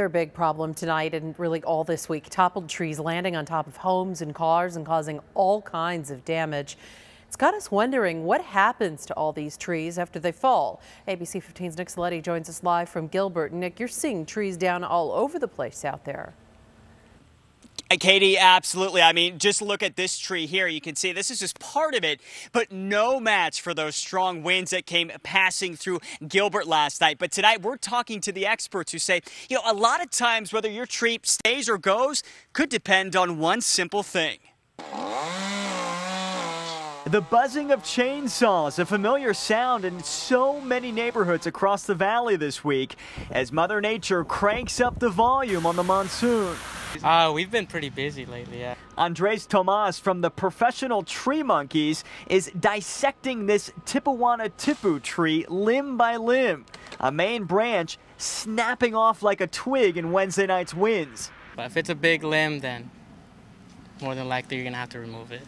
Their big problem tonight and really all this week, toppled trees landing on top of homes and cars and causing all kinds of damage. It's got us wondering what happens to all these trees after they fall. ABC 15's Nick Saletti joins us live from Gilbert. Nick, you're seeing trees down all over the place out there. Katie, absolutely. I mean, just look at this tree here. You can see this is just part of it, but no match for those strong winds that came passing through Gilbert last night. But tonight we're talking to the experts who say, a lot of times whether your tree stays or goes could depend on one simple thing. The buzzing of chainsaws, a familiar sound in so many neighborhoods across the valley this week as Mother Nature cranks up the volume on the monsoon. We've been pretty busy lately, yeah. Andres Tomas from the Professional Tree Monkeys is dissecting this Tipuwana-tipu tree limb by limb, a main branch snapping off like a twig in Wednesday night's winds. But if it's a big limb, then more than likely you're going to have to remove it.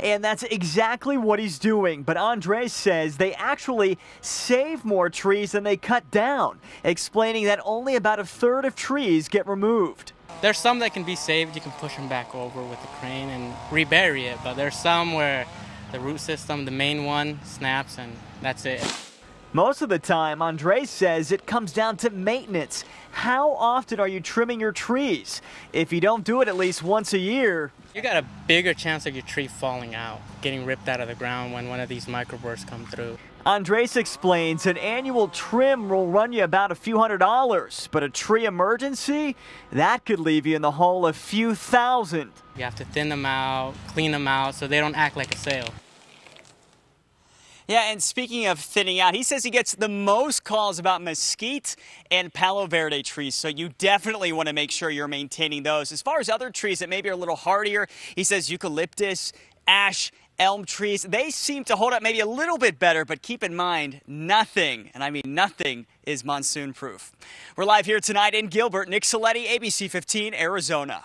And that's exactly what he's doing. But Andres says they actually save more trees than they cut down, explaining that only about a third of trees get removed. There's some that can be saved. You can push them back over with the crane and rebury it. But there's some where the root system, the main one, snaps and that's it. Most of the time, Andres says it comes down to maintenance. How often are you trimming your trees? If you don't do it at least once a year, you got a bigger chance of your tree falling out, getting ripped out of the ground when one of these microbursts come through. Andres explains an annual trim will run you about a few $100s, but a tree emergency, that could leave you in the hole a few thousand. You have to thin them out, clean them out so they don't act like a sale. Yeah, and speaking of thinning out, he says he gets the most calls about mesquite and Palo Verde trees, so you definitely want to make sure you're maintaining those. As far as other trees that maybe are a little hardier, he says eucalyptus, ash, elm trees, they seem to hold up maybe a little bit better, but keep in mind, nothing, and I mean nothing, is monsoon proof. We're live here tonight in Gilbert. Nick Saletti, ABC 15, Arizona.